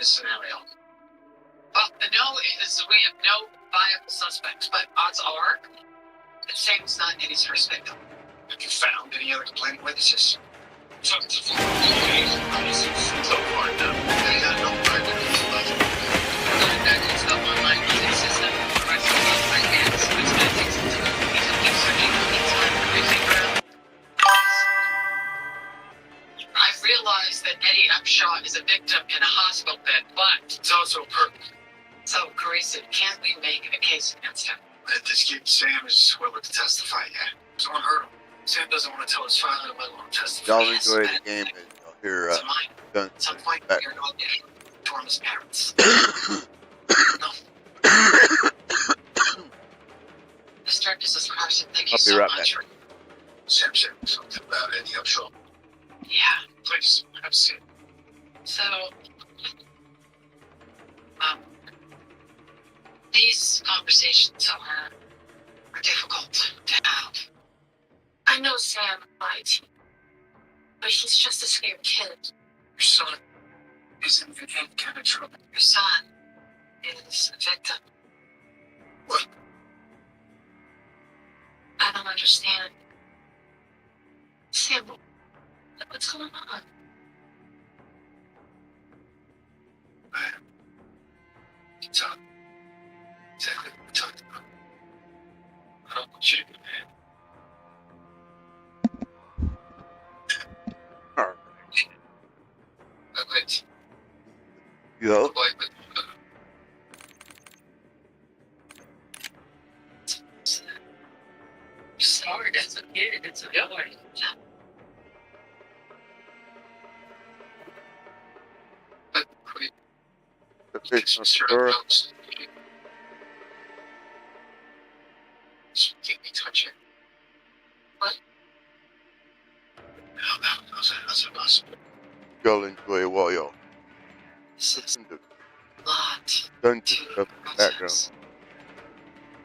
this scenario? Well, the no is we have no viable suspects, but odds are that Sam's not Eddie's first victim. Have you found any other complaining witnesses? So far, so far, no. They got no eyewitnesses left. That is the online meeting system. The rest of us my hands. It's going to take some time. He's going to keep searching for the time for everything around. I realize that Eddie Upshaw is a victim in a hospital bed, but it's also a perp. So, Carissa, can't we make a case against him? This kid Sam is willing to testify yet. Someone hurt him. Sam doesn't want to tell his father, let alone testify. Y'all enjoy the game and y'all hear guns. At some point, we're all getting Torma's parents. No. Mr. and Mrs. Carson, thank you so much. Sam said something about Eddie Upshaw. Yeah. Please, have a seat. So, these conversations are difficult to have. I know Sam lied, but he's just a scared kid. Your son is in any kind of trouble. Your son is a victim. What? I don't understand. Sam, what's going on? It's on. Exactly what we talked about. I don't want you to be mad. Alright. Wait. Yo. Sorry, that's a kid. It's a boy. But wait. The fish on the door. Can't be touching. What? How's it possible? Y'all enjoy it while y'all This is listen to a lot. dungeon stuff in the background.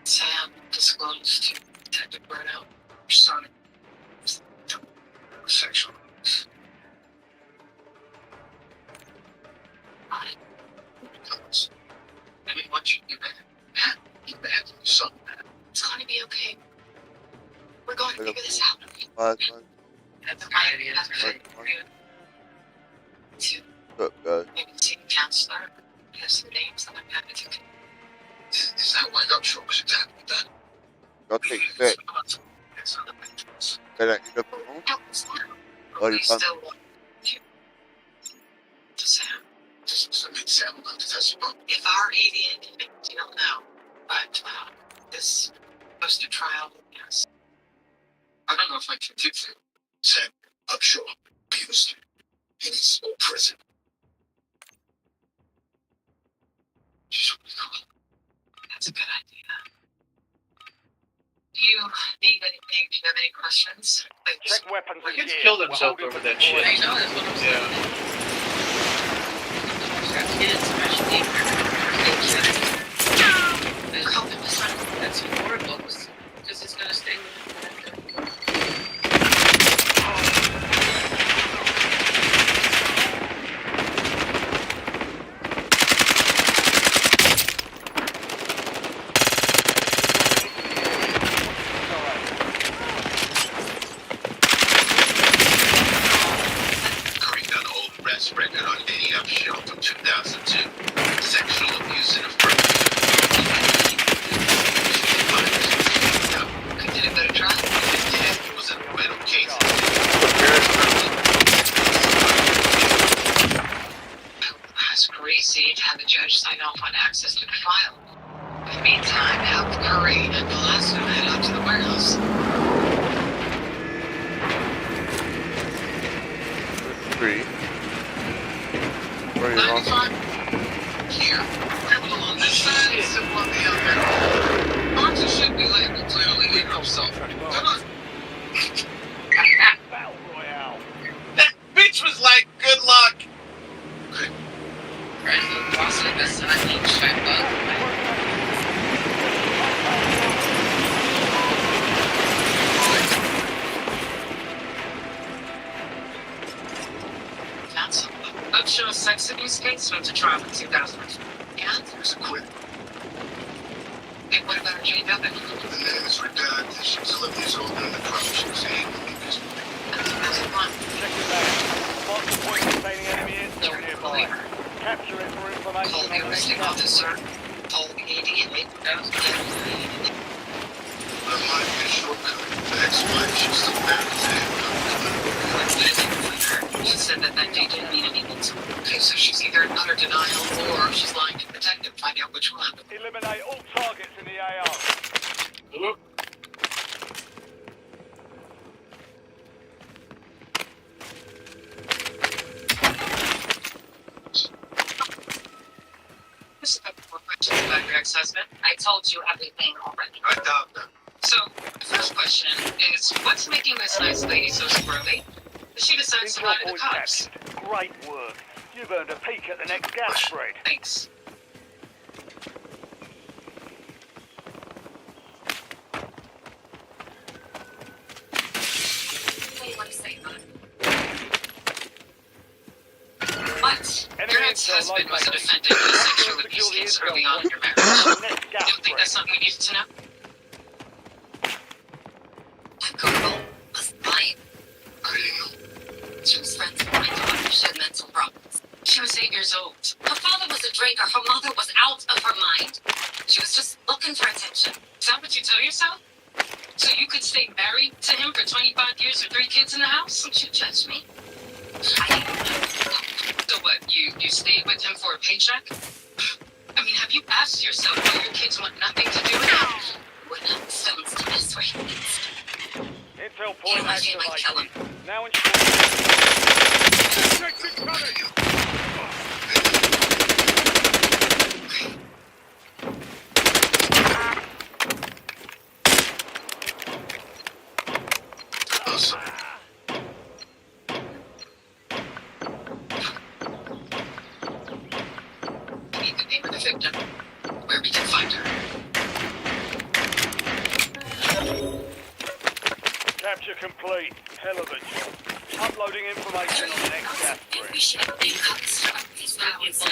Sam disclosed to Detective Burnout your son was sexual. I mean, what you do that? You bad for your son. It's going to be okay. We're going to figure this out. Last one. That's right. That's right. What's up, guys? Maybe see the counselor. He has some names that I'm happy to. Is that why Upshaw was exactly that? Y'all take that. That ain't up on What are you still want to Sam? Just Sam will have to testify. If our avian, you don't know, but this goes to trial, yes. I don't know if I can do that. Sam Upshaw abused in his old prison. That's a good idea. Do you need anything? Do you have any questions? Check weapons and Kids gear. killed himself over that shit. I know, that's what I'm saying. Kids, especially they're helping his son. That's horrible. Because it's gonna stay with him. Record on Eddie Upshaw from 2002. Sexual abuse and affirmative. He did a better job. It was a acquittal case. Ask Gracie to have the judge sign off on access to the file. In the meantime, help Curry and Velasco head out to the warehouse. 3. Where are you on? 95? Here. Criminal on this side and civil on the other. Archer should be labeled clearly legal himself. Come on. Battle Royale. That bitch was like, good luck. Good. Right, the boss of this side needs to check up. Found something. Upshaw sex Matthews case went to trial in 2000. And He was acquitted. and what about Jane Dubbin? The name is redacted. She was 11 years old during the crime. She was 8 when he was I think that's a fun. Check it out. Mark the point containing enemy intel nearby. Capture it for information Call on the the next arresting gas officer. spread. Call the immediately. That might be a shortcut. The ex-wife, she was still married to him. She said that day didn't mean anything. Okay, so she's either in utter denial or she's lying to the detective. Find out which one. Eliminate all targets in the AR. This is more questions about your ex-husband. I told you everything already. I doubt that. So, the first question is, what's making this nice lady so squirrely? She decides to lie to the Point cops. captured. Great work. You've earned a peek at the next gas spread. Thanks. What do you want to say, Bud? What? Your ex-husband was a defendant in a sexual abuse case early on in your marriage. The next You gas don't think that's spread. something we needed to know? That girl was lying. I didn't know. She was friends with my daughter. She had mental problems. She was 8 years old. Her father was a drinker. Her mother was out of her mind. She was just looking for attention. Is that what you tell yourself? So you could stay married to him for 25 years with 3 kids in the house? Don't you judge me? I didn't know. So what, you stayed with him for a paycheck? I mean, have you asked yourself why your kids want nothing to do with him? We're not stones to mess where he needs to. Intel point I feel like activated. killing. Now in Awesome. I need the name of the victim, where we can find her. capture complete. Hell of a job. Uploading information on the next gas spread. We should have been cuts. These values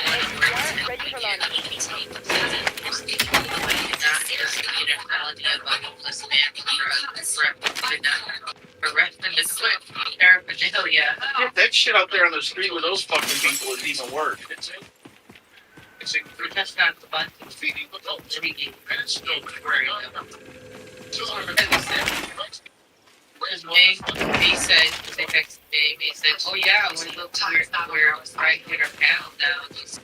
Get that shit out there on the street with those fucking people is even worse. We're just not the bunch of feeding adults drinking and it's still very Where's me? He said, they texted me, he said, oh yeah, we're right here in panel now. Just,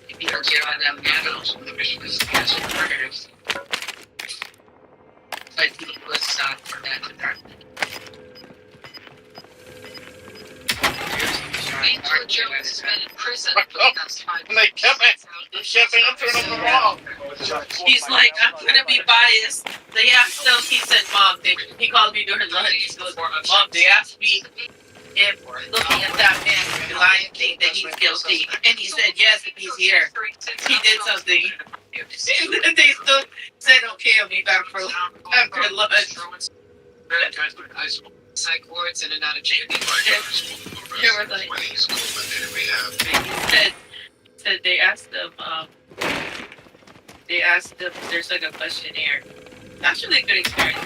if you don't get on them panels, the mission is to catch the murders. But he was not for that department. Major Jones has been in prison for the last 5 And they kept answering them wrong. He's like, I'm gonna be biased. They asked him, he said, Mom, he called me during lunch. He goes, Mom, they asked me if looking at that man, the lion think that he's guilty. And he said, yes, if he's here. He did something. And then they still said, okay, I'll be back for after lunch. Psych wards in and out of jail. They were like, When he's cool, but then we have he said they asked him, there's like a questionnaire. Actually a good experience.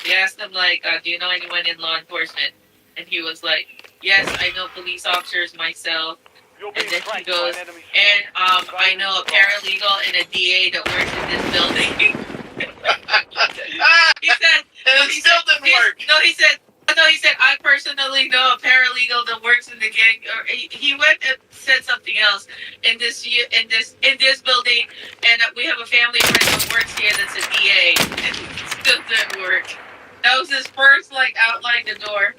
They asked him like, do you know anyone in law enforcement? And he was like, yes, I know police officers myself. You're And being then he tracked by goes, an enemy and squad. I know a paralegal and a DA that works in this building. He said, And it still didn't work. he said, I personally know a paralegal that works in the gang. Or he went and said something else in this building, and we have a family friend that works here that's a DA. And it still didn't work. That was his first outline the door.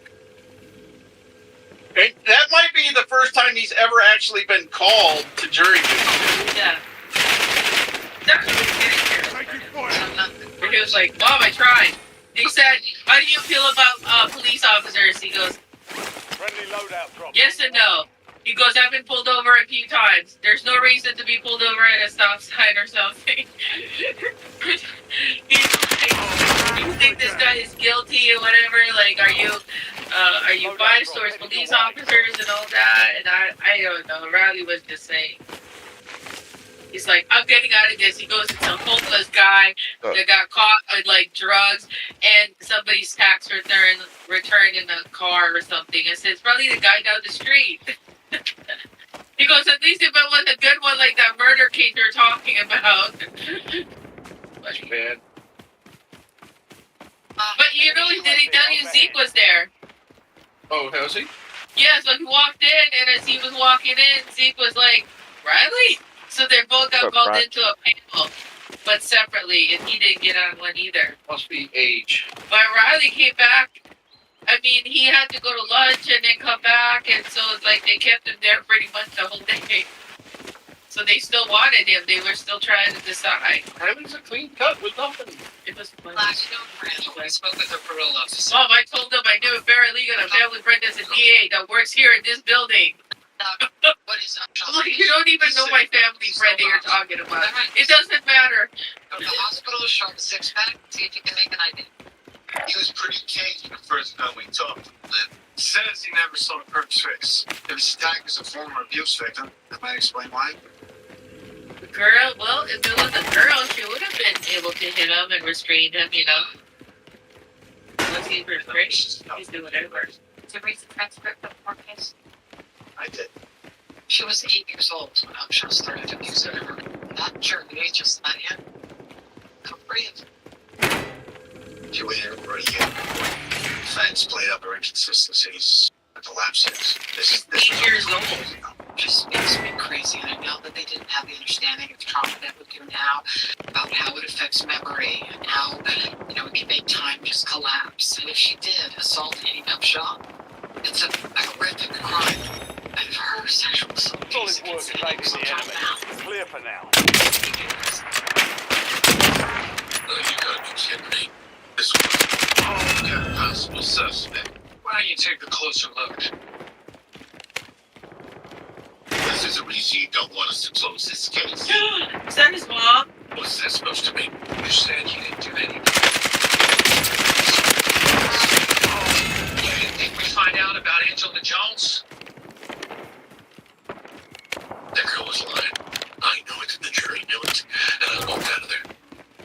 That might be the first time he's ever actually been called to jury duty. Yeah. That's what he's getting here. Taking fire. And he was like, Mom, I tried. He said, how do you feel about police officers? He goes, Friendly loadout drop. yes and no. He goes, I've been pulled over a few times. There's no reason to be pulled over at a stop sign or something. He's like, you think this guy is guilty or whatever? Like, are you biased towards police officers and all that? And I don't know. Riley was just saying. He's like, I'm getting out of this. He goes, it's a homeless guy that got caught with like drugs and somebody's tax return in the car or something. I said, it's probably the guy down the street. He goes, at least if it was a good one like that murder case you're talking about. That's bad. But you know, did he tell you Zeke was there? Oh, has he? Yeah, so he walked in, and as he was walking in, Zeke was like, Riley? So they both got called into a panel, but separately, and he didn't get on one either. Must be age. But Riley came back. I mean, he had to go to lunch and then come back, and so it's like they kept him there pretty much the whole day. So they still wanted him. They were still trying to decide. Riley's a clean cut with nothing. It was fun. Last note, Randall. I spoke with her parole officer. Mom, I told them I knew a paralegal and a family friend as a DA that works here in this building. What is up? Like, you don't even know my family friend that you're talking about. It doesn't matter. Go to the hospital, show him a six-pack, see if you can make an ID. He was pretty cagey the first time we talked. Says he never saw Kirk's face. If his attack is a former abuse victim, that might explain why. The girl, well, if it was a girl, she would have been able to hit him and restrain him, you know. Unless he's restrained, he's doing whatever. Did you read the transcript of the court case? I did. She was 8 years old when Upshaw started abusing her. Not sure the age is not yet. How brave. She waited over a year. Fans played up her inconsistencies with the lapses. This 8 years old. Just makes me crazy, and I know that they didn't have the understanding of trauma that we do now about how it affects memory and how, you know, it can make time just collapse. And if she did assault Annie Upshaw, it's a horrific crime. And if her sexual assault Solid case work against evading Annie the enemy. Upshaw Clear for now. You gotta be kidding me. This one. You got a possible suspect. Why don't you take a closer look? This is a reason you don't want us to close this case. Is that his mom? What's that supposed to mean? You said you didn't do anything. You didn't think we'd find out about Angela Jones? That girl was lying. I know it, the jury knew it, and I walked out of there.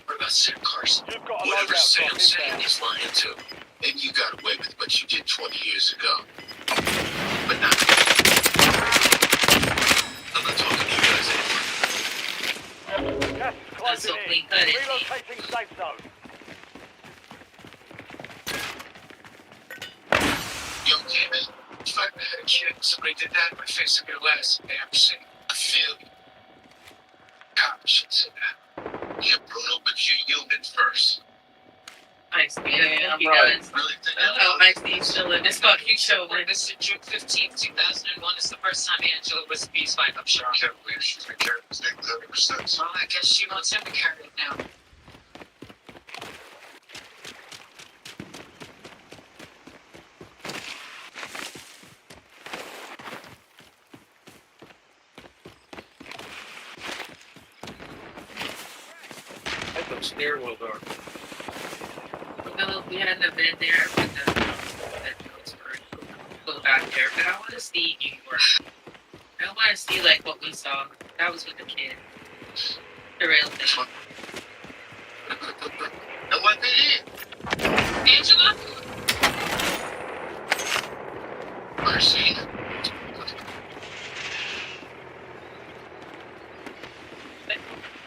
What about Sam Carson? You've got a Whatever loadout Sam's drop saying, inbound. he's lying too. Maybe you got away with what you did 20 years ago. But not. I'm not talking to you guys anymore. Gas is That's closing so in. clean cut, isn't he? Relocating safe zone. You okay, man? If I had a kid and somebody did that, my face would be the last thing they ever see. I feel you. God, I should say that. You're brutal, but you're human first. Nice, yeah, he right. does. Really think I don't know how nice he's still in this fucking show. When this is June 15th, 2001 is the first time Angela was abused by Upshaw. I can't believe she's been carrying this thing ever since. Well, I guess she wants him to carry it now. That's a stairwell door. We hadn't have been there, but that goes for go back there. But I want to see New York. I want to see like what we saw. That was with the kid. The real thing. And what they did? Angela? Mercy.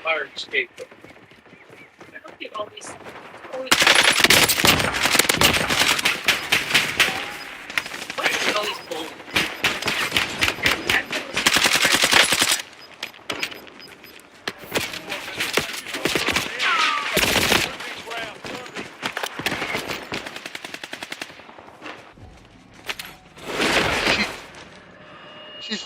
Fire escape. I don't think always. Why is it always cold? She's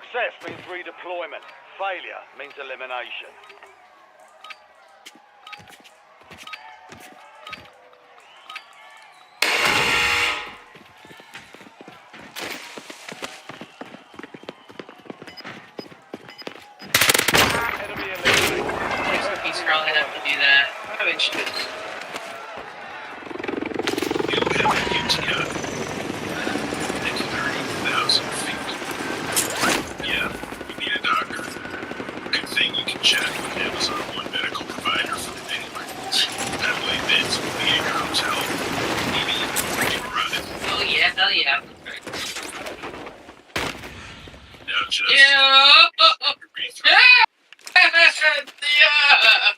Success means redeployment. Failure means elimination. Enemy eliminated. He's probably have to do that. Probably should. You don't have a UTI. They can 30,000 feet. Yeah, you need a doctor. Good thing you can chat with Amazon One medical provider from anywhere. Adelaide Vince will be at your hotel. Maybe you can run it. Oh yeah, hell yeah. Now just Yeah. breathe through. Yeah.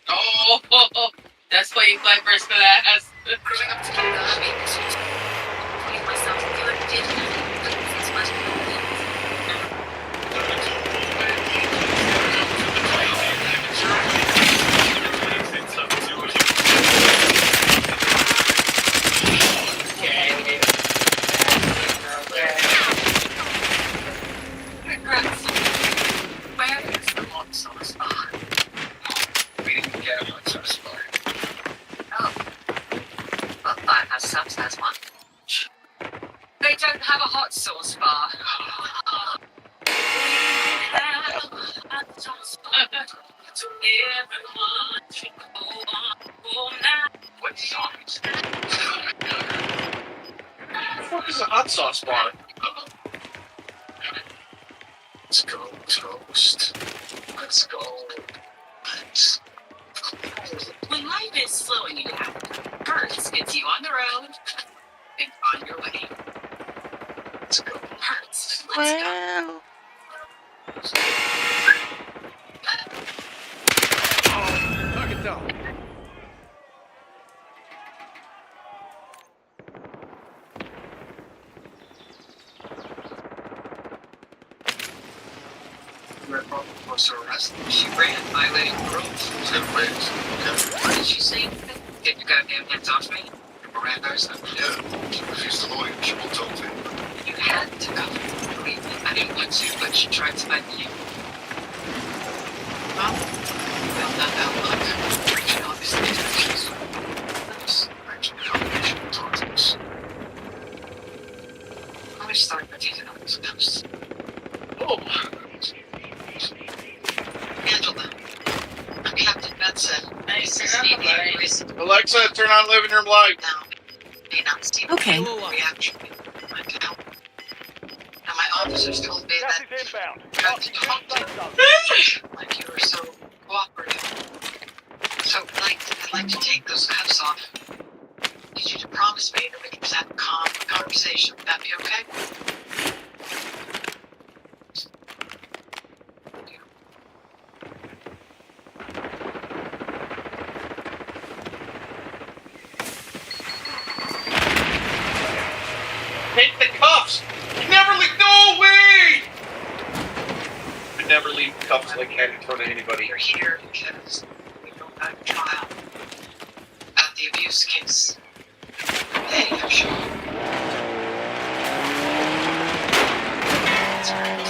Oh, that's why you fly first for that. Growing up together, I made decisions. Putting myself in the other did. It's much Where is the hot sauce bar? We didn't get a hot sauce bar. Oh. Well, Five has subs has one. They don't have a hot sauce bar. What songs? What the fuck is a hot sauce bar? Let's go, toast. Let's go. Let's When life is slowing you down, Hertz gets you on the road and on your way. go. Hertz, let's go. Well, Target down. What's her arrest? She ran, violating the rules. What did she say? Get your goddamn hands off me. Miranda said, yeah, she refused to lawyer. She won't talk to him. You had to go. Believe me, I didn't want to, but she tried to find you. Well, not that luck. Reaching obviously she's This actually combination of toxins. I wish started by taking on this ghost. Oh, Angela. I'm Captain Benson. Nice. This is Stevie Avery's. Alexa, turn on living room light. Now, may not seem Okay. reaction. But now, and my officers told me Gas that is inbound. you tried to talk to Safe zone. like you were so cooperative. So I'd like to take those cuffs off. I need you to promise me that we can just have a calm conversation. Would that be okay? Take the cuffs. You never leave. No way. I never leave cuffs like that in front of anybody. You're here because we don't have a trial about the abuse case. Hey, I'm sure. That's right.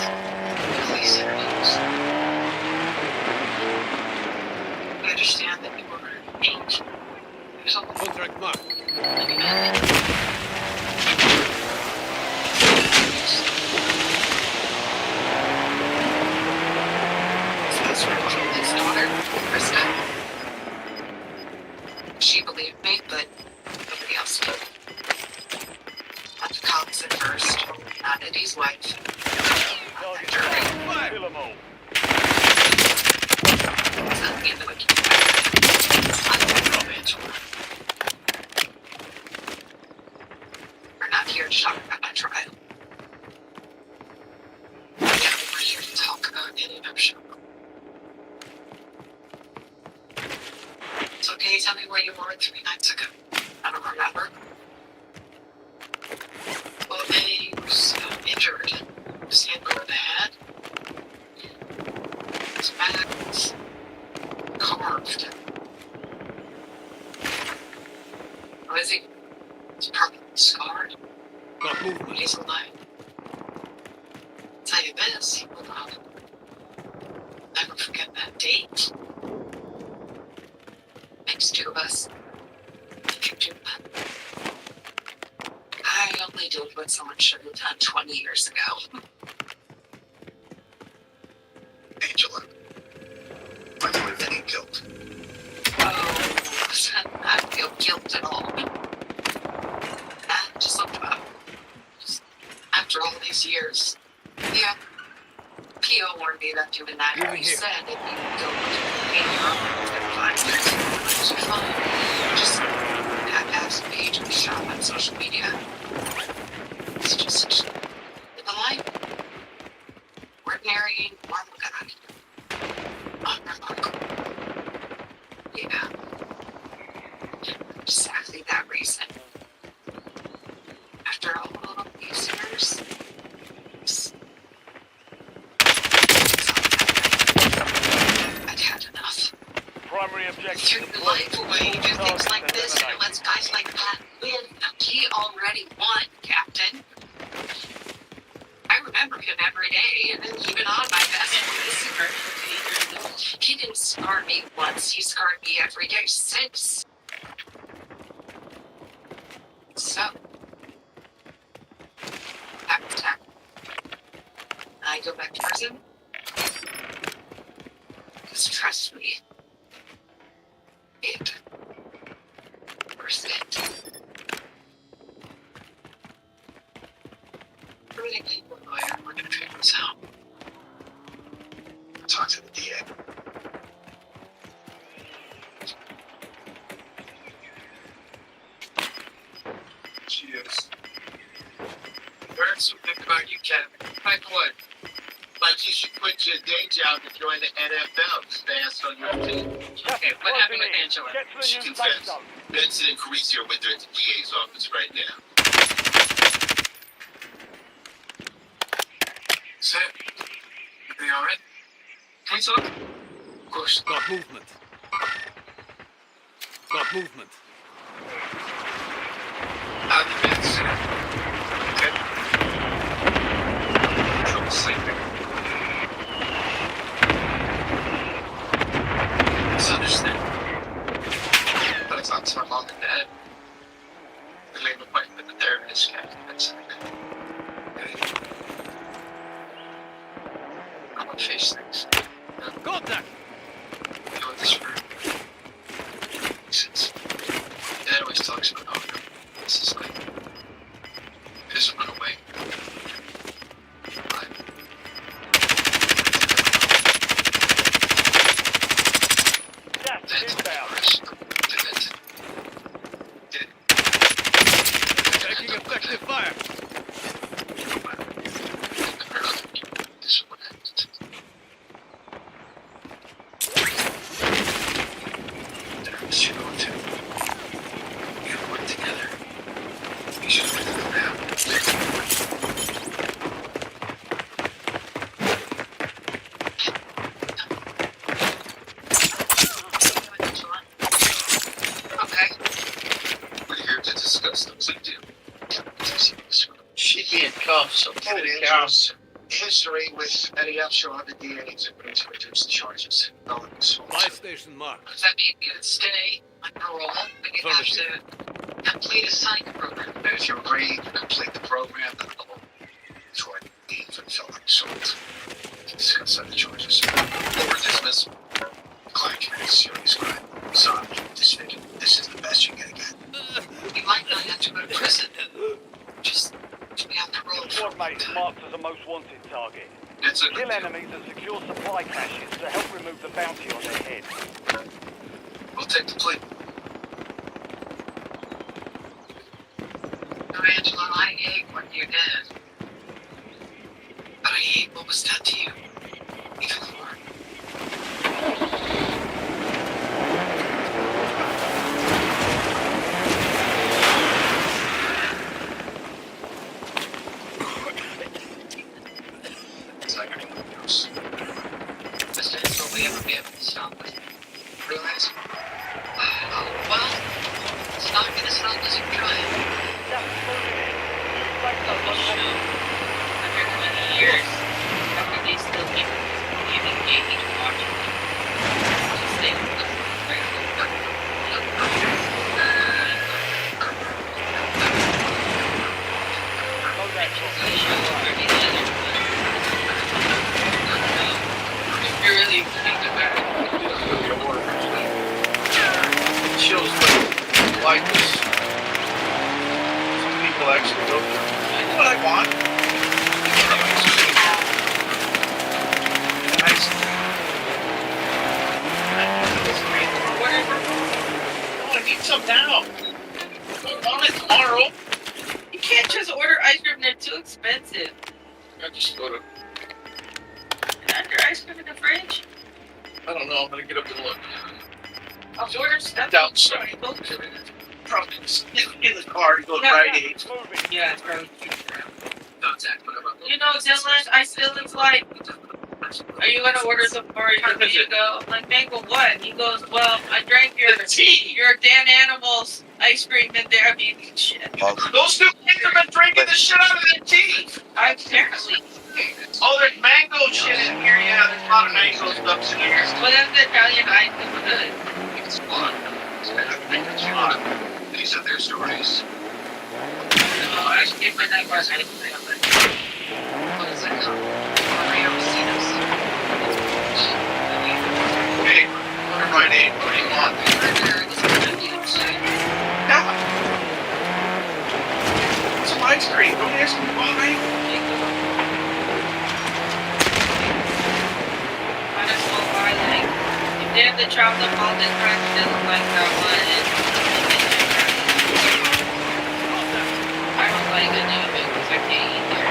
Police interviews. I understand that you were 8 years old. Contract mark. Let me know. His daughter, Krista. She believed me, but nobody else did. At the cops at first, not Eddie's wife. Target After down. Kill 'em all. it's not the end of it. I'm Angela. We're not here to talk about my trial. We're here to talk about Eddie Upshaw. So can you tell me where you were 3 nights ago? I don't remember. Well, Eddie was injured. His hand over the head. His back was carved. How is he? He's permanently scarred. Got movement. But he's alive. Tell you, you this. Hold on. Never forget that date. Next two of us. I only did what someone should have done 20 years ago. Angela. I don't have any guilt. Oh, I don't feel guilt at all. Just looked about. Just after all these years. Yeah. P.O. warned me about doing that. He said if you go to your own, it's fine. Just have a page of shop on social media. It's just the life. Ordinary, normal guy. Unremarkable. Yeah. Exactly that reason. After all of these years, I'd had enough. Primary objective. Threw your life away, do things like this, and it lets guys like that win. He already won, Captain. I remember him every day, and even on my best days. He didn't scar me once, he scarred me every day since. So, after that, I go back to prison. Because trust me, it worth it. Really need a lawyer. We're gonna figure this out. Talk to the DA. She is. Learn something about you, Kevin. Like what? Like you should quit your day job and join the NFL. Fast on your team. Okay, what happened with Angela? Get to the She new safe confessed. zone. Benson and Carisi are with her at the DA's office right now. So, everything all right? Can we talk? Of course. Got movement. Got movement. How have you been, sir? Good. Trouble sleeping. It's understandable. But I talked to my mom and dad. We made an appointment with the therapist, Captain Benson. I'm gonna face things. Contact! Go in this room. Since Dad always talks about how this is like, it doesn't run away. But Gas that's inbound. Taking effective fire. Okay. We're here to discuss the plea deal. She'd be in cuffs, so give it a count. History with Eddie Upshaw, the DA is agreed to reduce the charges. Buy station marked. Does that mean you can stay on parole, but you have to complete a psych program? And if you agree to complete the program, then the whole Troy needs and so on and so forth. To discuss other charges. Over dismissal. Client committed serious crime. Sorry, disfigured. This is the best you're gonna get. You might not have to go to prison. Just to be on the road for Squad mate is marked as a most wanted target. It's a Kill enemies and secure supply caches to help remove the bounty on their head. We'll take the plea. No, Angela, I hate what you did. But I hate what was done to you. Even more. It's like anything else. This is what we ever be able to stop it. Realize? Oh, well, it's not gonna stop us from trying. Gas is moving in. New safe zone Oh, located. shoot. After 20 years. expensive. I just go to. Is your ice cream in the fridge? I don't know. I'm gonna get up and look. I'll order stuff Outside. Probably just in the car and go to Rite Aid. Moving. Yeah, it's probably cheaper. Contact whatever. You know, Dylan, I still was like, are you gonna order some for you? And you go, I'm like, Mango, what? He goes, well, I drank your Dan Animals ice cream in there. I mean, shit. Those two kids have been drinking the shit out of that tea. Apparently. Oh, there's mango shit in here. Yeah, there's a lot of mango stuff in here. But that's the Italian ice cream good. It's fun. I think it's fun. These are their stories. Oh, I should get my that bar. I didn't say that. What is it called? Mario Cinos. Hey, go to Rite Aid. What do you want? Yeah. Some ice cream. Don't ask me why. Might as well buy like, if they have the chocolate malted crunch, it doesn't like that one. I don't like it anyway because I can't eat there.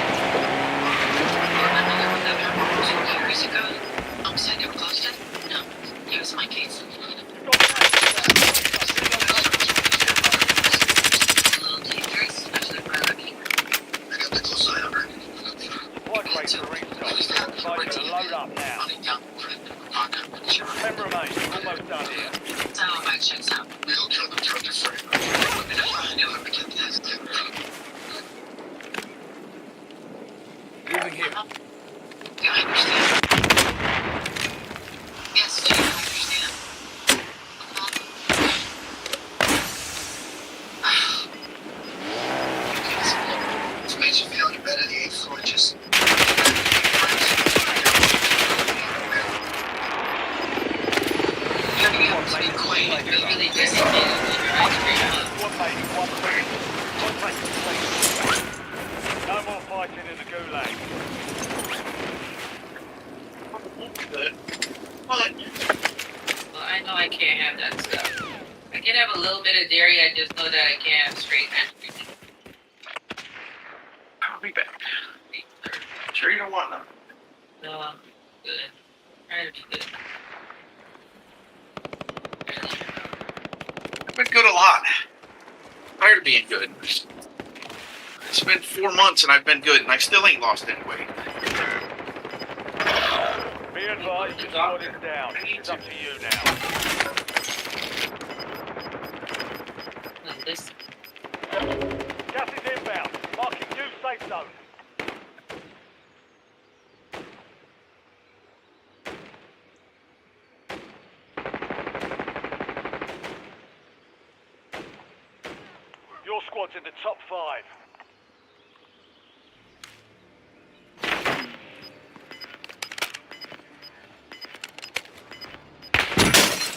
Remember when that happened 2 years ago? Said they were closed it? No. It was my case. Especially for a rookie. I got the close eye on her. Squad rates are restocked. Try to load up now. 10 remain. Almost done here. That's how my checks out. We'll kill them from your frame. We're gonna find out how to get that. Moving here. Yeah, I understand. Yes, Chief, I understand. It's made you feel any better, the 8th floor just... You have to be quiet. You're really disappointed with your ice cream. Squad mate, 1 minute. Contract complete. No more fighting in the gulag. Good. What? Well, I know I can't have that stuff. I can have a little bit of dairy, I just know that I can't have straight ice cream. I'll be back. Sure you don't want none? No, I'm good. Try to be good. I've been good a lot. Tired of being good. It's been 4 months and I've been good and I still ain't lost any weight. Be advised, the squad is down. It's up to you now. Like this. Gas is inbound. Marking new safe zone. Your squad's in the top 5.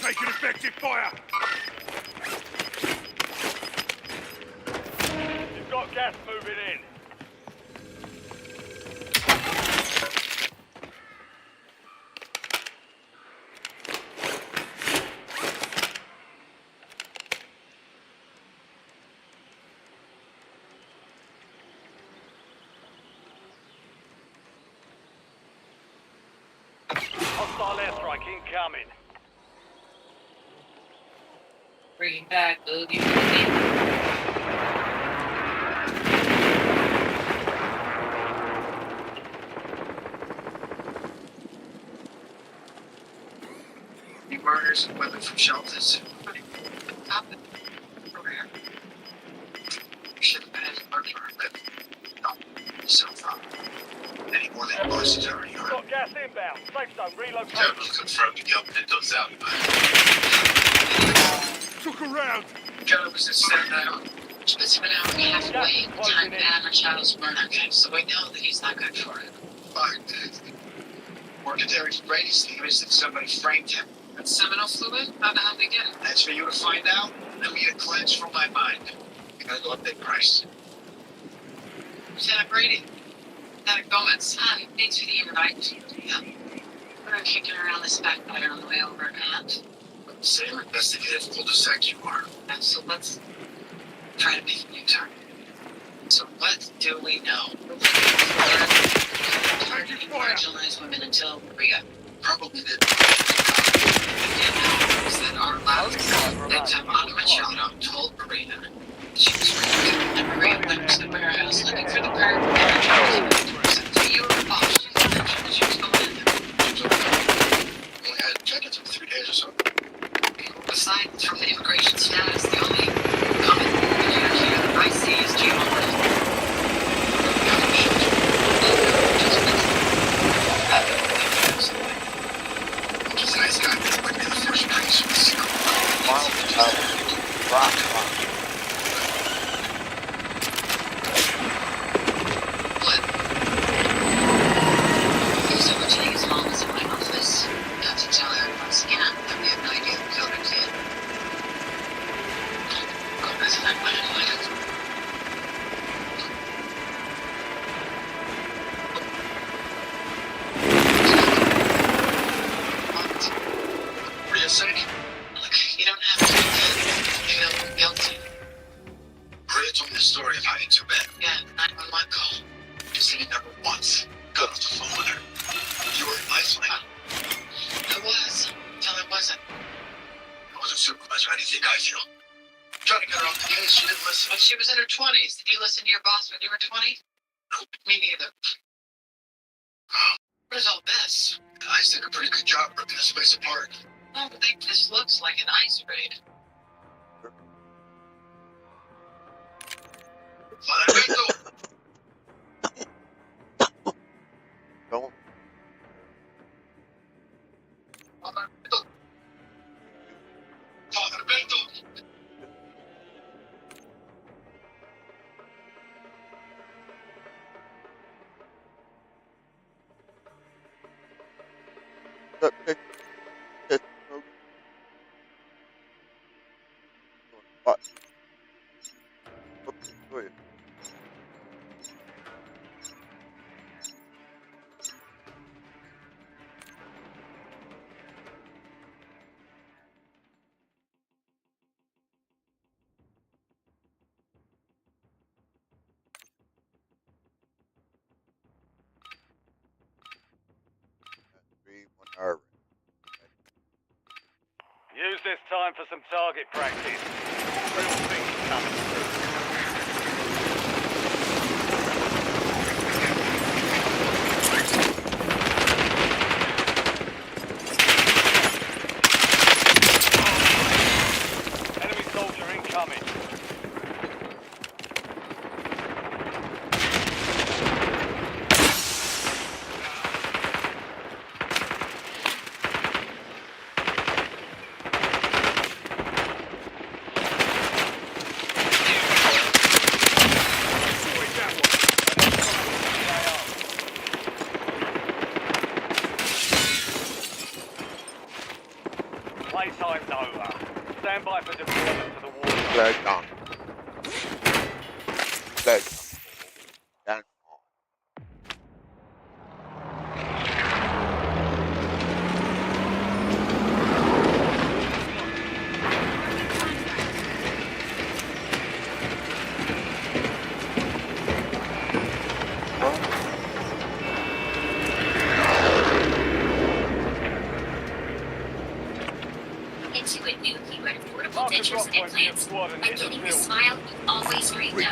Take an effective fire. You've got gas moving in. Hostile airstrike incoming. Bring it back, Boogie. Any murders and women from shelters. Happened. Over here. We should have been in the murderer, but no. So far. Any more than boss is already You've on. got gas inbound. Safe zone relocated. Captain confirmed the government does out. Look around. Joe was in Staten Island. It's been out halfway time to average Shadow's murder game, so we know that he's not good for it. But worked at Derek Brady's theories that somebody framed him. That Seminole fluid? How the hell did they get it? That's for you to find out. I need a cleanse from my mind. You gotta go up big price. Lieutenant Brady. Lieutenant Gomez. Hi, thanks for the invite. Yeah. We're kicking around this backfire on the way over, Matt. Same investigative cul-de-sac you are. And so let's try to make a new turn. So what do we know? Targeting marginalized women until Maria. Probably that our last victim, Anna Machado, told Maria she was raped, and Maria went to the warehouse looking for the paramedics. So you were involved. She mentioned that she was going in there. She was only had check-ins for 3 days or so. Aside from the immigration status, the only common denominator here that I see is geomorphism. Nice guy, but in the first place was What? There's everything as long as in my office. Have to tell her once again that we have no idea who killed her kid. Go visit that man later. For your sake. Look, you don't have to feel guilty. Maria told me the story of how you took bed. Yeah, 911 call. You said you never once got off the phone with her. You were isolated. I was, until I wasn't. I wasn't supervisor. How do you think I feel? Trying to get her off the case, she didn't listen. But she was in her 20s. Did you listen to your boss when you were 20? Nope. Me neither. What is all this? The guys did a pretty good job ripping this place apart. I don't think this looks like an ice raid. Don't. What? Oops, wait. Three, 1 hour. Use this time for some target practice. Real things coming through. Enemy soldier incoming. Playtime's over. Stand by for deployment to the war zone. Flag down. Flag down. Into a new keyword affordable dentures implants. By getting the smile you always dreamed of.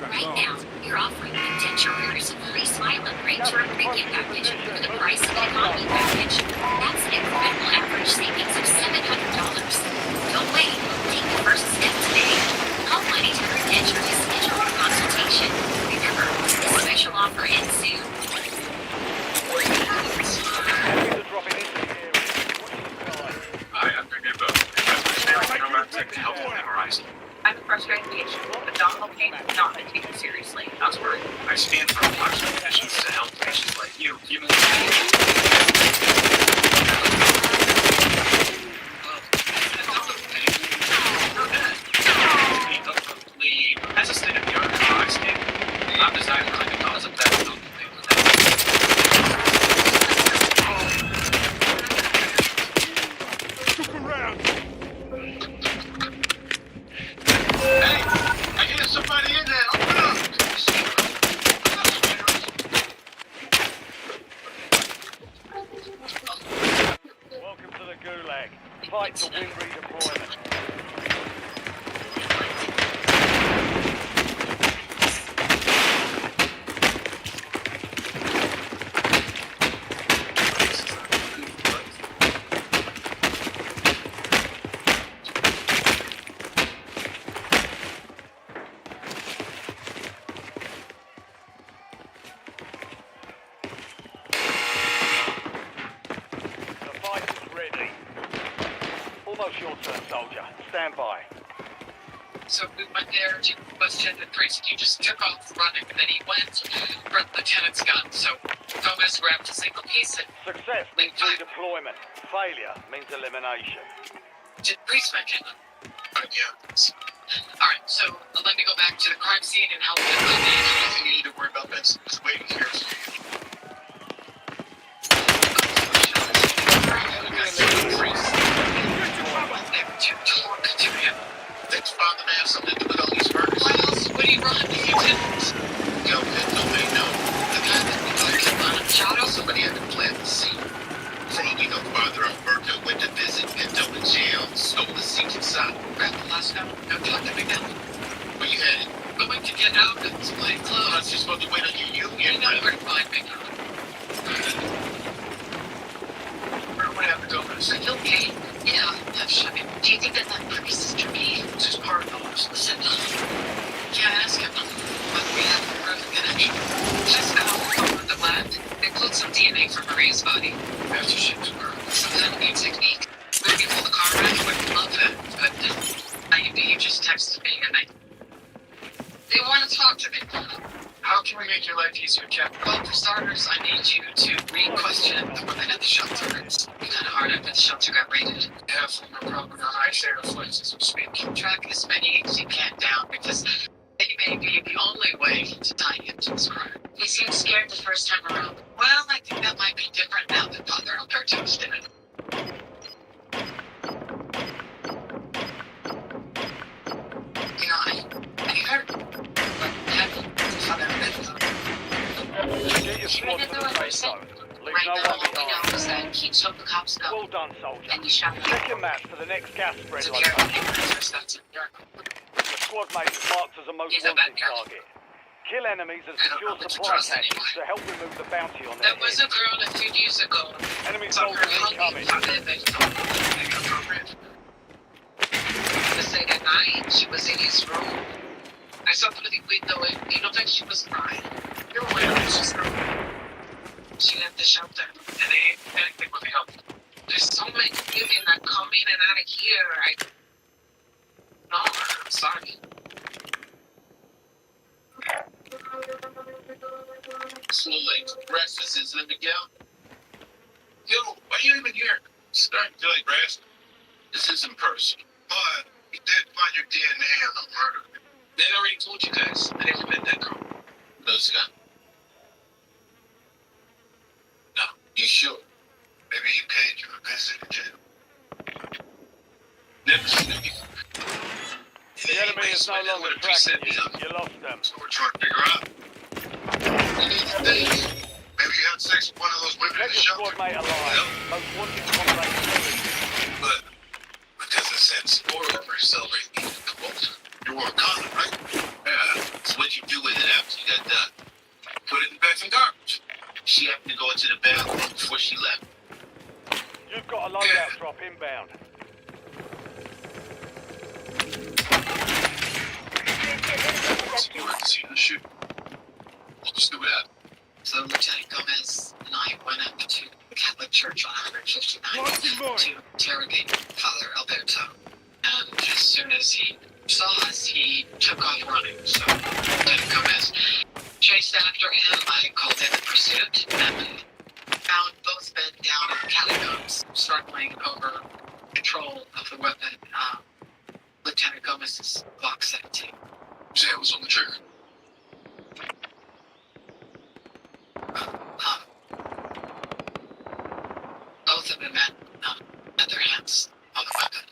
Right now, you're offering the denture wearers a free smile upgrade to our premium package for the price of the economy package. That's an incredible average savings of $700. Don't wait. Take the first step today. Call 1-800-DENTURE to schedule a consultation. Remember, this special offer ends soon. Enemies are dropping into the area. I understand both. Paramedic to help memorize. I'm frustrated with the issue, but Don Locaine is not going to take it seriously. Not to worry. I stand for approximate missions to help patients like you, even fight to win redeployment. The fight is ready. Almost your turn, soldier. Stand by. So we went there to question the priest. You just took off running, and then he went for the lieutenant's gun. So Gomez grabbed a single piece and Success means redeployment. Failure means elimination. did priest mention them? Yeah. Alright, so let me go back to the crime scene and help them. Anything you need to worry about, Benson, is waiting here. To talk to him. Things found them have something to do with all these murders. Why else would he run if you didn't? Go ahead, nobody know. The guy that we thought killed on him shot us. Somebody had to plant the seed. For all we know, Father Alberto went to visit, ended up in jail, stole the seed inside. Grab the last note. Go talk to me now. Where you headed? Going to get out of this plain I clothes. was just supposed to wait on you You here, know right? where to find me. What happened to Gomez? So he'll pay. Yeah, I've shot him. Do you think that priest is for me? It's just part of the list. Listen, can't ask him whether we have a proof connection. Just over the land. Include some DNA from Maria's body. After she was murdered. Some kind of new technique. Maybe pull the car around. I would love that. But you just texted me and they want to talk to me. How can we make your life easier, Captain? Well, for starters, I need you to re-question the women at the shelter. It's kind of hard after the shelter got raided. Have some problem on ice air flights as we speak. Track as many as you can down because they may be the only way to tie him to this crime. He seemed scared the first time around. Well, I think that might be different now that Father Alberto's did it. You know, I heard what happened to Father Alberto. Get your squad to the safe zone. Leave Right no now, one all we know behind. is that he took the cops Well gun done, soldier. and he shot Check him. your maps for the next gas spread It's a careful location. process, that's it. Your squad mate is marked as a most He's a bad wanted guy. target. Kill enemies and I don't know secure if you supply trust caches anyone. to help remove the bounty on their There was a heads. girl a few years ago. Enemy Saw her soldiers hugging incoming. Father Alberto. Inappropriate. The second night, she was in his room. I saw through the window and it looked like she was crying. You're aware of this, bro. She left the shelter. And anything would be helpful. There's so many women that come in and out of here. No, I'm sorry. It's a little late. Breakfast is in Miguel. Yo, why are you even here? Starting to feel like rest. This isn't personal. But we did find your DNA on the murder. They already told you guys. I never met that girl. Those guys. No, you sure? Maybe he paid you a visit to jail. Never seen him before. The enemy is no longer tracking you. You lost them. So we're trying to figure out. You need to think. Maybe you had sex with one of those women in Get the your shelter. squad mate alive. Most wanted contract cleared. But because it said spoiler for celebrating the quote. You wore a condom, right? Yeah. So what you do with it after you got done? Put it in the bags and garbage. She happened to go into the bathroom before she left. You've got a loadout drop inbound. So you were at the scene of the shoot. What was the happened? So Lieutenant Gomez and I went up to the Catholic Church on 159 to interrogate Father Alberto. And as soon as he saw us, he took off running. So Lieutenant Gomez chased after him. I called in the pursuit and found both men down in catacombs, struggling over control of the weapon. Lieutenant Gomez's Glock 17. His hand was on the trigger. Both of them had their hands on the weapon.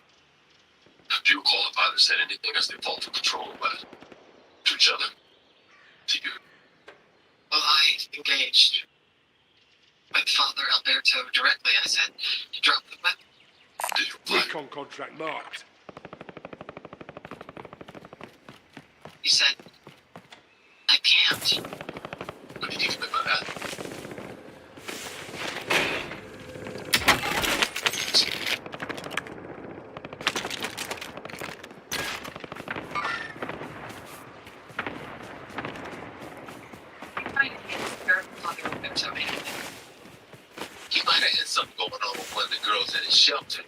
Do you recall if either said anything as they fought for control of the weapon? To each other? To you? Well, I engaged with Father Alberto directly. I said to drop the weapon. Digital flag. Recon contract marked. You said, I can't. What do you think about that? He might have had something going on with one of the girls at his shelter.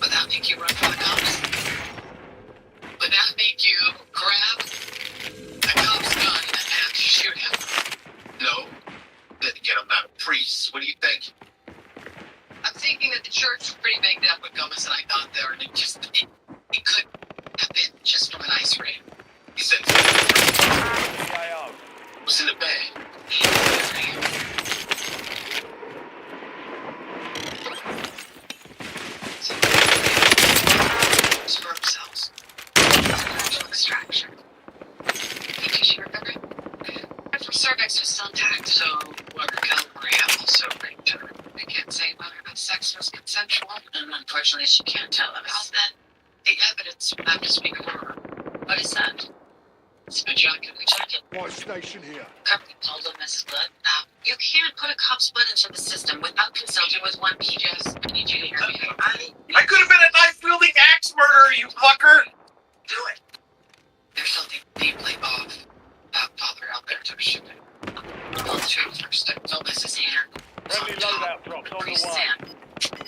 Would that make you run for the cops? Would that make you grab a cop's gun and shoot him? No. Then again, I'm not a priest. What do you think? I'm thinking that the church was pretty banged up with Gomez and I got there, and it could have been just from an ice raid. He said, PAO. what's in the bag? Sperm cells. Natural extraction. Tissue recovery. From cervix was still intact, so whoever killed Maria also raped her. I can't say whether the sex was consensual, and unfortunately she can't tell us. Well then, the evidence would have to speak for her. What is that? It's my jacket. We checked it. My station here. Company told them this is blood. You can't put a cop's blood into the system without consulting with one PJs. I need you to hear me. I could have been a knife-wielding axe murderer, you fucker! Do it. There's something deeply off about Father Alberto shipping. All the truth first. Gomez is here. Friendly loadout drops on the Priest's way. hand.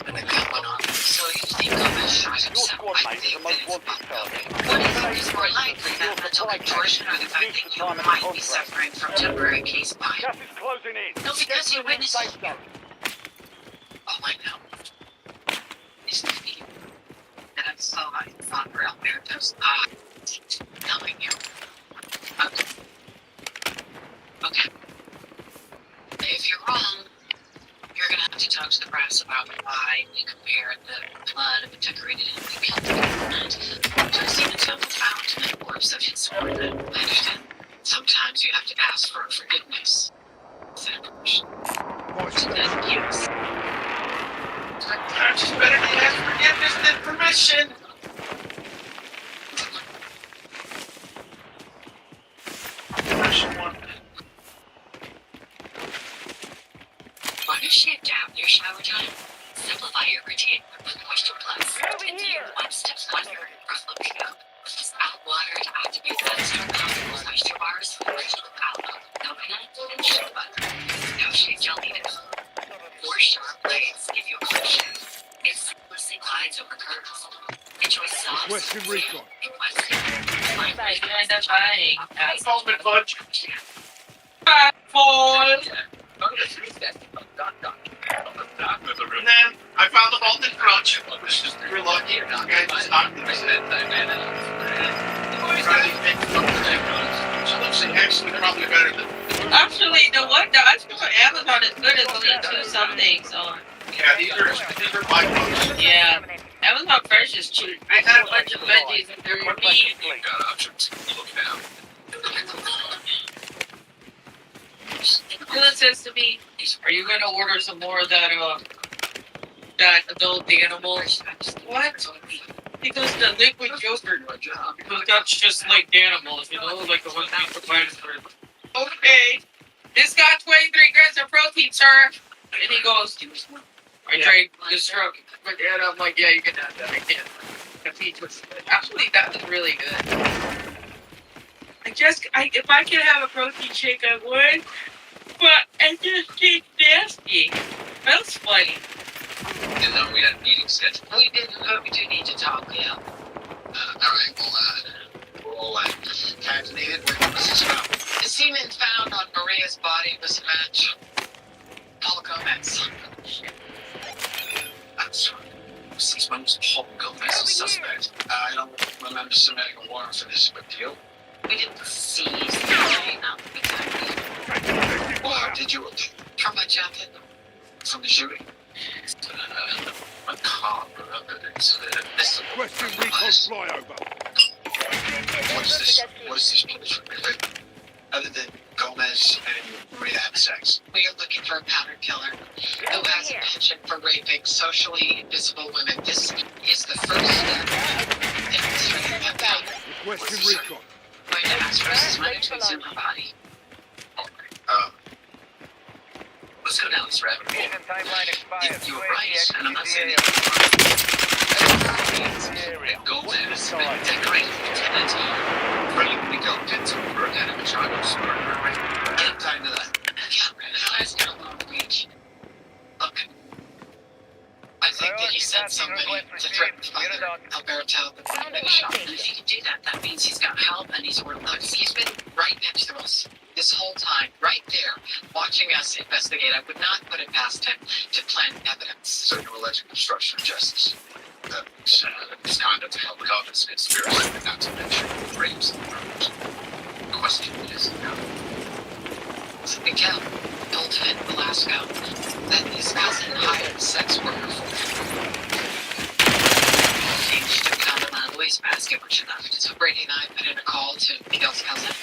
And the gun went on. So you think Gomez shot Your himself? squad I mate is think the that most it's wanted about target. what do you think is more likely, that mental contortion or the fact that you might be suffering from temporary case bias? Gas is closing in. No, because you witnessed Safe it. zone. All I know is the feeling that I saw in Father Alberto's eyes telling you. Okay. If you're wrong, you're gonna have to talk to the brass about why we compared the blood of a decorated and killed to a semen sample found in the corpse of his sworn. I understand. Sometimes you have to ask for forgiveness. Is that a permission? My station. Yes. It's better to ask forgiveness than permission! Want to shave down your shower time? Simplify your routine with Moisture Plus. It's your one-step wonder for looking up. Just add water to activate the extra powerful moisture bars rich with aloe, coconut, and shea butter. No shave gel needed. Four sharp blades give you a clean shave. It seamlessly glides over curves. Enjoy soft, Requesting recon. Identifying as Involvement bunch. bad boy. And then I found the vaulted crutch. You're lucky. This guy just knocked me. She looks actually probably better than. Actually, the one that I think on Amazon is good is only 2 something. So Yeah, these are my clothes. yeah, Amazon Fresh is cheap. I got a bunch of veggies and they're meat. Got options. Look now. Dylan says to me, "Are you gonna order some more of that adult animal?" What? He goes to liquid yogurt because that's just like animals, you know, like the ones we provide for. Okay, this got 23 grams of protein, sir. And he goes, "I drank this drug." And I'm like, "Yeah, you can have that. I can't." Actually, that was really good. If I could have a protein shake, I would. But it just tastes nasty. That's funny. Didn't know we had a meeting scheduled. We do need to talk, yeah. Alright, we'll time's needed. Where was this from? The semen found on Maria's body was a match. Paul Gomez. That's right. Since when was Paul Gomez a suspect? I don't remember submitting a warrant for this big deal. We didn't seize the body, no, exactly. Well, how did you From my jacket. from the shooting? Macabre evidence. Requesting recon flyover. What is this place? Other than Gomez and Maria having sex. We are looking for a pattern killer who has a penchant for raping socially invisible women. This is the first step in demonstrating that power. Requesting recon. Going to ask for his mother to exhume her body. Let's go down this rabbit hole. Mission timeline expires. You were right, and I'm not saying Golden is been decorated lieutenant. Ready to go get to work at a Chicago store. Get time to that. Yeah, I was gonna long reach. Look. I think that he sent somebody to threaten Father Alberto before he shot him. If he can do that, that means he's got help and he's worth looks. He's been right next to us this whole time, right there, watching us investigate. I would not put it past him to plant evidence. So you alleged obstruction of justice. Misconduct of public office, conspiracy, not to mention rapes and murders. The question is now. Miguel told Finn Velasco that his cousin hired a sex worker for him. Changed to become a wastebasket, which enough. So Brady and I put in a call to Miguel's cousin.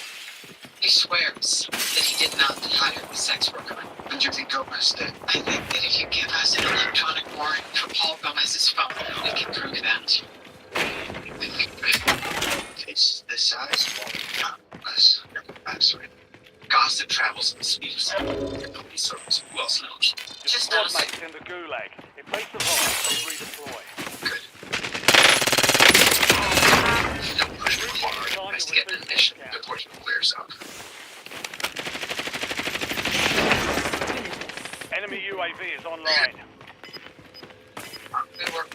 He swears that he did not hire the sex worker. What do you think Gomez did? I think that if you give us an electronic warrant for Paul Gomez's phone, we can prove that. Case this size, not less. Absolutely. Gossip travels at the speed of sound. Nobody serves. Who else knows? Just Squad us. mates in the gulag. If they survive, they redeploy. Good. Don't push me hard. Nice to get the mission before it clears up. Enemy UAV is online. We were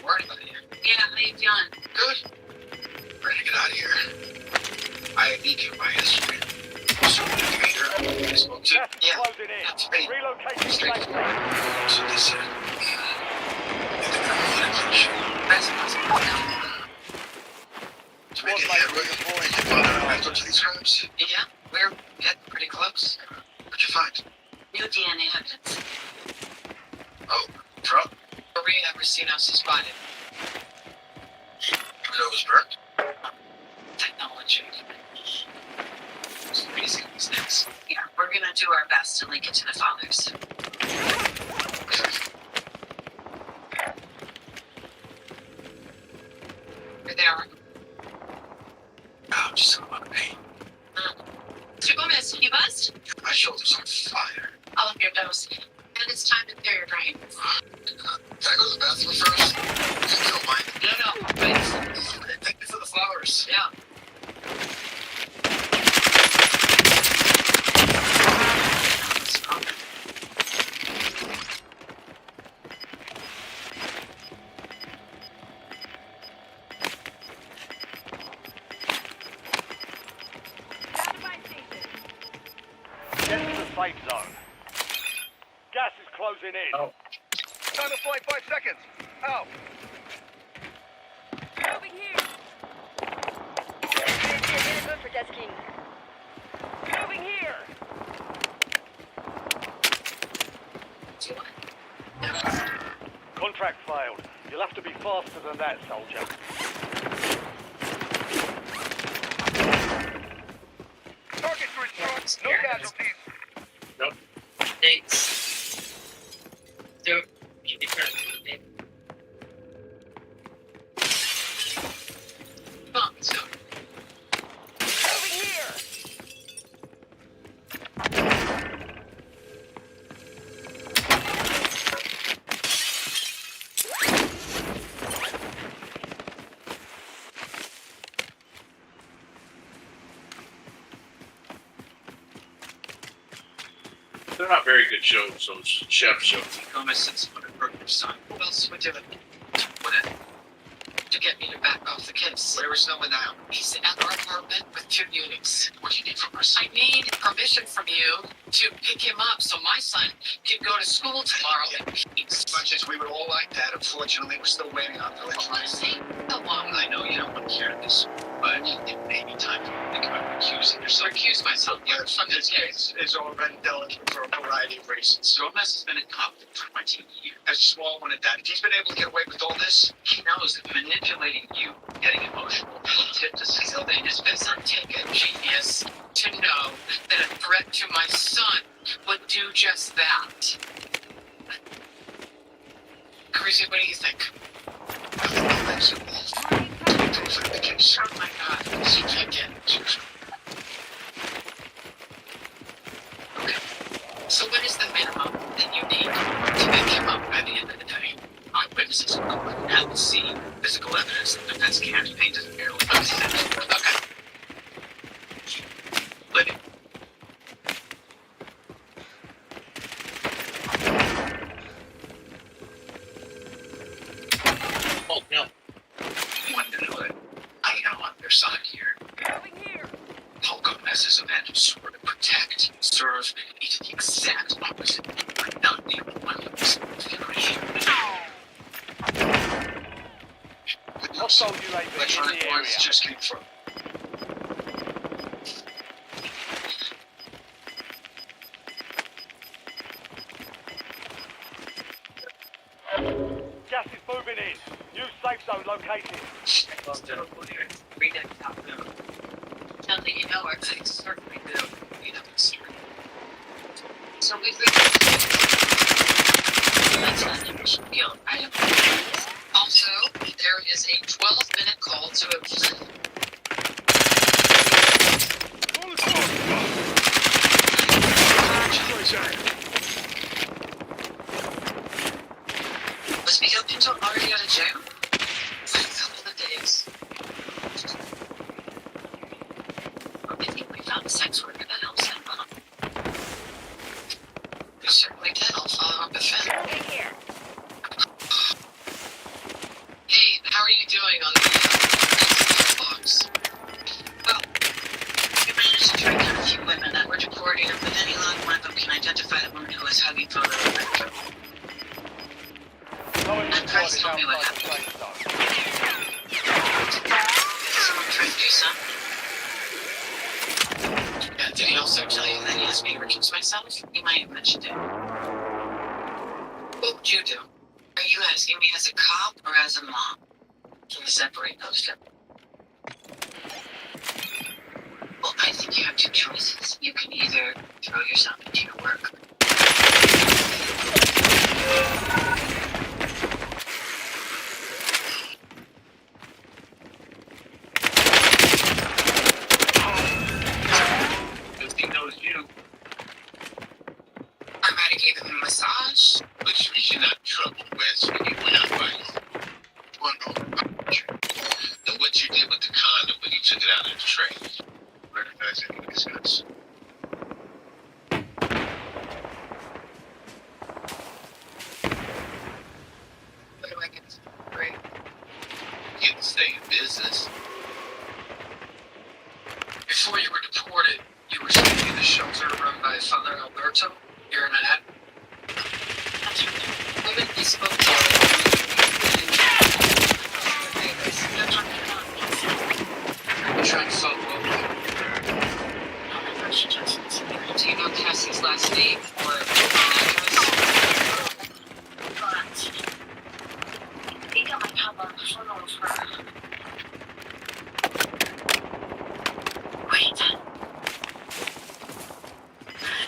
worried about it here. Yeah, how you feeling? Good. Ready to get out of here. I need you by history. So, indicator, I spoke to. Gas is Yeah, closing that's in. me. Relocating to Straight safe to zone. So they said. That's possible. To make it headway, your father went up to these crimes. Yeah, we're getting pretty close. What'd you find? New DNA evidence. Oh, drug. Maria Racino's spotted. It was burnt. Technology. It's amazing these things. Yeah, we're gonna do our best to link it to the fathers. Here they are. Oh, I'm just a lot of pain. Mr. Gomez, you buzzed? My shoulder's on fire. I'll up your dose. And it's time to clear your brain. Can I go to the bathroom first? You don't mind. No, wait. Thank you for the flowers. Yeah. Get to the safe zone. Gas is closing in. Oh. Time to flight 5 seconds. Out. Moving here. Good for desking. Moving here. Contract failed. You'll have to be faster than that, soldier. Target's reached. No casualties. Thanks. So, keep it current. Come on, let's go. Moving here. They're not very good shows, those chef shows. Gomez sent someone to Brooklyn son. Who else would do it? What? To get me to back off the case. Where is Noah now? He's at our apartment with 2 units. What do you need from us? I need permission from you to pick him up so my son can go to school tomorrow in peace. As much as we would all like that, unfortunately, we're still waiting on the Honestly, how long? I know you don't want to hear this, but it may be time to think about recusing yourself. Recuse myself from this case. It's all been delicate for a variety of reasons. Gomez has been a cop for 20 years. A small one at that. If he's been able to get away with all this, He knows that manipulating you, getting emotional, will tip to Cecil. It has been some take a genius to know that a threat to my son would do just that. Crazy, what do you think? That's a wolf. Those are the case. Oh my god, you can't get it. Okay. So what is the minimum that you need to pick him up by the end of the day? Eyewitnesses will go and have the scene, physical evidence, the defense can't paint doesn't merely understand. Okay. Living. Oh no. You want to know that I am on their side here. Paul Gomez is a man who swore to protect, serve, and he did the exact opposite. I'm not the only one who was Hostile UAV in electronic the noise area. just came from. Gas is moving in. New safe zone located. Now that you know our things certainly do. You know it's true. So we've that's not an initial deal. Also, there is a 12-minute call to a Was Miguel Pinto already out of jail? For a couple of days. I think we found a sex worker that helps him out. We certainly did. I'll follow up with Finn. Hey, how are you doing on the box? Well, we managed to track down a few women that were deported, and with any luck, one of them can identify the woman who was hugging photo of Metro. Lowest Christ, squad is tell me what outside the safe zone. Someone trying to do something. Did he also tell you that he asked me to recuse myself? He might have mentioned it. What would you do? Are you asking me as a cop or as a mom? Can we separate those two? Well, I think you have two choices. You can either throw yourself into your work. If he knows you, I might have gave him a massage. which means you're not in trouble, Wes, when you went out by one and what you did with the condom when you took it out of the tray. Recognize any discuss. What do I get to do? Right? You can stay in business. Before you were deported, you were staying in a shelter run by Father Alberto here in Manhattan. Women he spoke to. I'm trying to follow up with him. Do you know Cassie's last name or address? I might have a photo of her. Wait.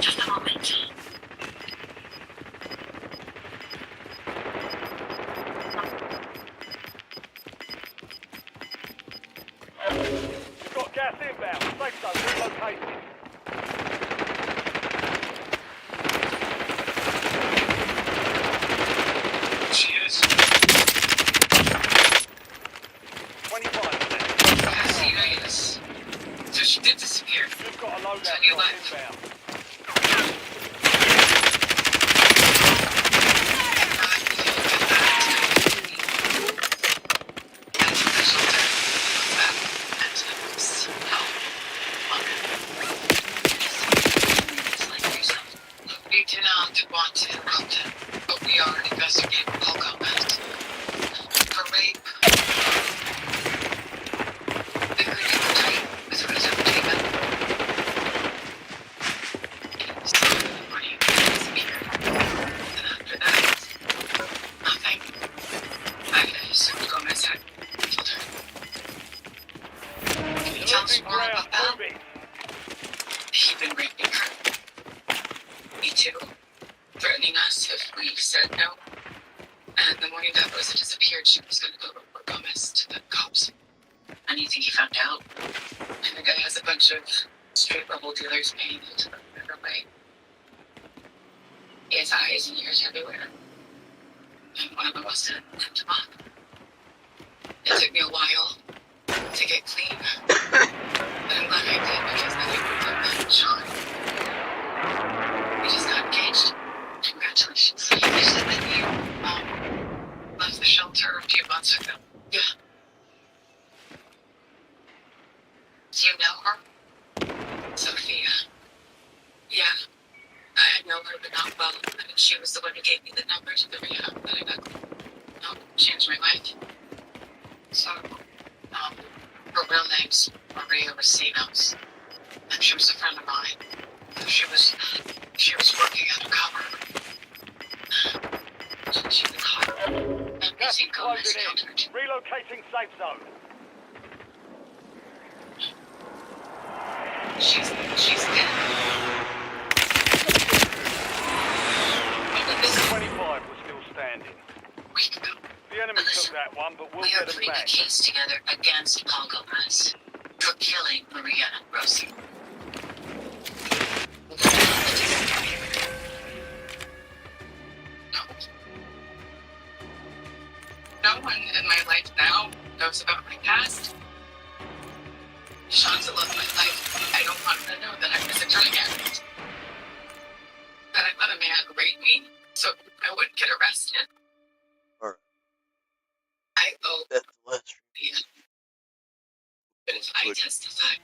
Just a moment. You've got gas inbound. Safe zone relocated. She is. 25 minutes. Cassie Vegas. So she did disappear. You've got a loadout Tell you drop what. inbound. We do not want to interrupt him, but we are investigating Paul Gomez for rape, figurative rape with his entertainment. So, what do you disappear? And after that, nothing. I assume Gomez had killed her. Can you tell us Losing more ground. about that? Moving. He'd been raping her. too, threatening us if we said no. And the morning that Rosa disappeared, she was going to go report Gomez to the cops. And you think he found out? And the guy has a bunch of street level dealers paying him to look her way. He has eyes and ears everywhere. And one of them must have tipped him off. It took me a while to get clean. But I'm glad I did because I think we've done that, Sean. We just got engaged. Congratulations. You said that you left the shelter a few months ago. Yeah. Do you know her? Sophia. Yeah. I know her, but not well. I mean, she was the one who gave me the number to the rehab that I got. Changed my life. So, her real name's Maria Racinos. And she was a friend of mine. She was working undercover. She was caught. And we Gas think Gomez closing killed her. in. Relocating safe zone. She's dead. But this 25 was still standing. we can go. The enemy took that one, but we'll We are get them putting a back. case together against Paul Gomez for killing Maria and Rosie. No one in my life now knows about my past. Sean's the love of my life. I don't want him to know that I was a drug addict. That I let a man rape me so I wouldn't get arrested. Alright. I owe That's the last But if I testify,